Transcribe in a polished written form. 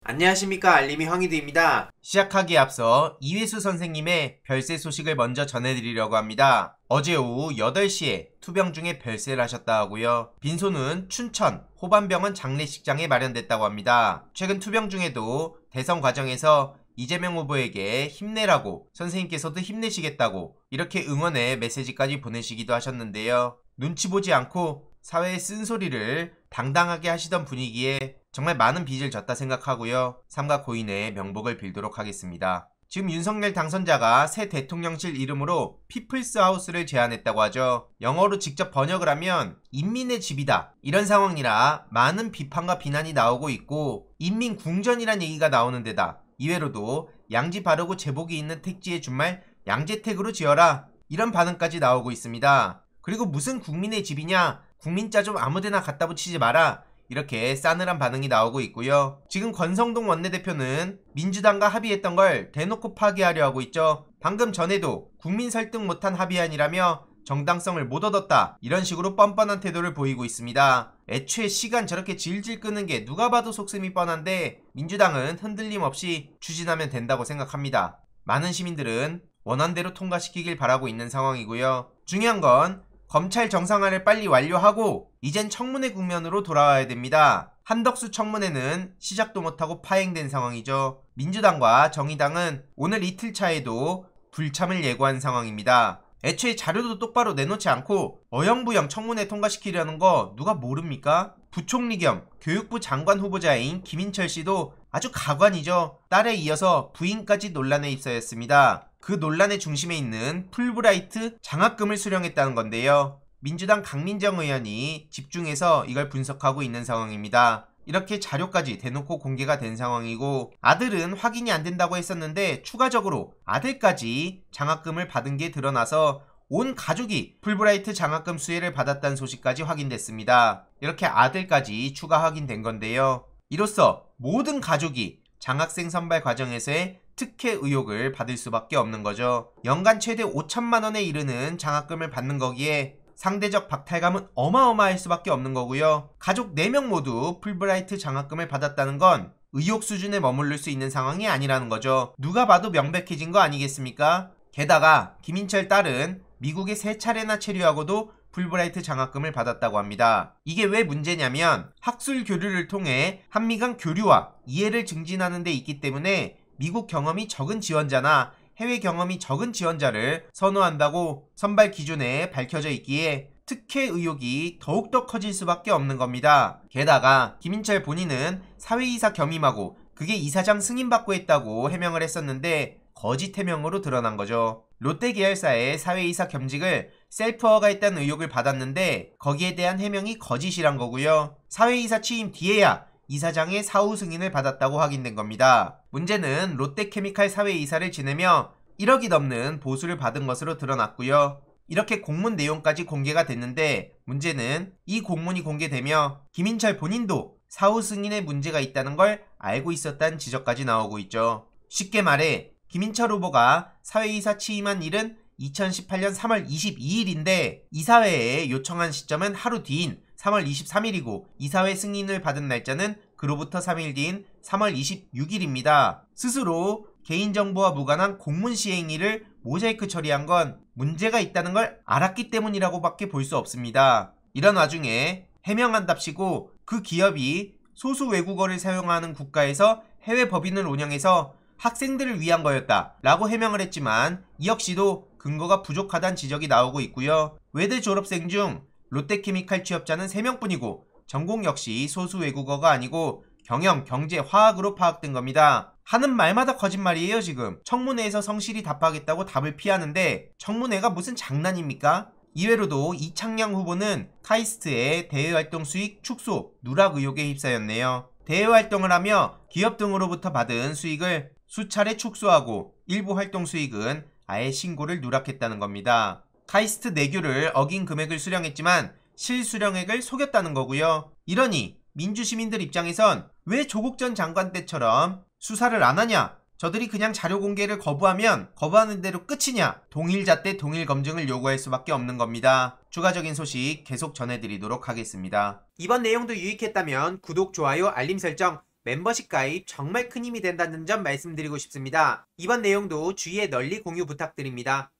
안녕하십니까, 알림이 황희두입니다. 시작하기에 앞서 이회수 선생님의 별세 소식을 먼저 전해드리려고 합니다. 어제 오후 8시에 투병 중에 별세를 하셨다 하고요. 빈소는 춘천, 호반병원 장례식장에 마련됐다고 합니다. 최근 투병 중에도 대선 과정에서 이재명 후보에게 힘내라고, 선생님께서도 힘내시겠다고 이렇게 응원의 메시지까지 보내시기도 하셨는데요. 눈치 보지 않고 사회의 쓴소리를 당당하게 하시던 분위기에 정말 많은 빚을 졌다 생각하고요. 삼가 고인의 명복을 빌도록 하겠습니다. 지금 윤석열 당선자가 새 대통령실 이름으로 피플스 하우스를 제안했다고 하죠. 영어로 직접 번역을 하면 인민의 집이다, 이런 상황이라 많은 비판과 비난이 나오고 있고, 인민궁전이란 얘기가 나오는 데다 이외로도 양지 바르고 제복이 있는 택지의 준말 양재택으로 지어라, 이런 반응까지 나오고 있습니다. 그리고 무슨 국민의 집이냐, 국민자 좀 아무데나 갖다 붙이지 마라, 이렇게 싸늘한 반응이 나오고 있고요. 지금 권성동 원내대표는 민주당과 합의했던 걸 대놓고 파기하려 하고 있죠. 방금 전에도 국민 설득 못한 합의안이라며 정당성을 못 얻었다, 이런 식으로 뻔뻔한 태도를 보이고 있습니다. 애초에 시간 저렇게 질질 끄는 게 누가 봐도 속셈이 뻔한데 민주당은 흔들림 없이 추진하면 된다고 생각합니다. 많은 시민들은 원안대로 통과시키길 바라고 있는 상황이고요. 중요한 건 검찰 정상화를 빨리 완료하고 이젠 청문회 국면으로 돌아와야 됩니다. 한덕수 청문회는 시작도 못하고 파행된 상황이죠. 민주당과 정의당은 오늘 이틀 차에도 불참을 예고한 상황입니다. 애초에 자료도 똑바로 내놓지 않고 어영부영 청문회 통과시키려는 거 누가 모릅니까? 부총리 겸 교육부 장관 후보자인 김인철 씨도 아주 가관이죠. 딸에 이어서 부인까지 논란에 휩싸였습니다. 그 논란의 중심에 있는 풀브라이트 장학금을 수령했다는 건데요. 민주당 강민정 의원이 집중해서 이걸 분석하고 있는 상황입니다. 이렇게 자료까지 대놓고 공개가 된 상황이고, 아들은 확인이 안 된다고 했었는데 추가적으로 아들까지 장학금을 받은 게 드러나서 온 가족이 풀브라이트 장학금 수혜를 받았다는 소식까지 확인됐습니다. 이렇게 아들까지 추가 확인된 건데요. 이로써 모든 가족이 장학생 선발 과정에서의 특혜 의혹을 받을 수밖에 없는 거죠. 연간 최대 5천만 원에 이르는 장학금을 받는 거기에 상대적 박탈감은 어마어마할 수밖에 없는 거고요. 가족 4명 모두 풀브라이트 장학금을 받았다는 건 의혹 수준에 머무를 수 있는 상황이 아니라는 거죠. 누가 봐도 명백해진 거 아니겠습니까? 게다가 김인철 딸은 미국에 3차례나 체류하고도 풀브라이트 장학금을 받았다고 합니다. 이게 왜 문제냐면 학술 교류를 통해 한미 간 교류와 이해를 증진하는 데 있기 때문에 미국 경험이 적은 지원자나 해외 경험이 적은 지원자를 선호한다고 선발 기준에 밝혀져 있기에 특혜 의혹이 더욱더 커질 수밖에 없는 겁니다. 게다가 김인철 본인은 사회이사 겸임하고 그게 이사장 승인받고 했다고 해명을 했었는데 거짓 해명으로 드러난 거죠. 롯데 계열사의 사회이사 겸직을 셀프허가 했다는 의혹을 받았는데 거기에 대한 해명이 거짓이란 거고요. 사회이사 취임 뒤에야 이사장의 사후 승인을 받았다고 확인된 겁니다. 문제는 롯데케미칼 사회이사를 지내며 1억이 넘는 보수를 받은 것으로 드러났고요. 이렇게 공문 내용까지 공개가 됐는데 문제는 이 공문이 공개되며 김인철 본인도 사후 승인에 문제가 있다는 걸 알고 있었다는 지적까지 나오고 있죠. 쉽게 말해 김인철 후보가 사회이사 취임한 일은 2018년 3월 22일인데 이사회에 요청한 시점은 하루 뒤인 3월 23일이고 이사회 승인을 받은 날짜는 그로부터 3일 뒤인 3월 26일입니다. 스스로 개인정보와 무관한 공문 시행일을 모자이크 처리한 건 문제가 있다는 걸 알았기 때문이라고 밖에 볼 수 없습니다. 이런 와중에 해명한답시고 그 기업이 소수 외국어를 사용하는 국가에서 해외 법인을 운영해서 학생들을 위한 거였다 라고 해명을 했지만 이 역시도 근거가 부족하다는 지적이 나오고 있고요. 외대 졸업생 중 롯데케미칼 취업자는 3명뿐이고 전공 역시 소수 외국어가 아니고 경영, 경제, 화학으로 파악된 겁니다. 하는 말마다 거짓말이에요. 지금 청문회에서 성실히 답하겠다고 답을 피하는데 청문회가 무슨 장난입니까? 이외로도 이창양 후보는 카이스트의 대외활동 수익 축소, 누락 의혹에 휩싸였네요. 대외활동을 하며 기업 등으로부터 받은 수익을 수차례 축소하고 일부 활동 수익은 아예 신고를 누락했다는 겁니다. 카이스트 내규를 어긴 금액을 수령했지만 실수령액을 속였다는 거고요. 이러니 민주시민들 입장에선 왜 조국 전 장관 때처럼 수사를 안 하냐, 저들이 그냥 자료 공개를 거부하면 거부하는 대로 끝이냐, 동일잣대 동일검증을 요구할 수밖에 없는 겁니다. 추가적인 소식 계속 전해드리도록 하겠습니다. 이번 내용도 유익했다면 구독, 좋아요, 알림 설정 멤버십 가입 정말 큰 힘이 된다는 점 말씀드리고 싶습니다. 이번 내용도 주위에 널리 공유 부탁드립니다.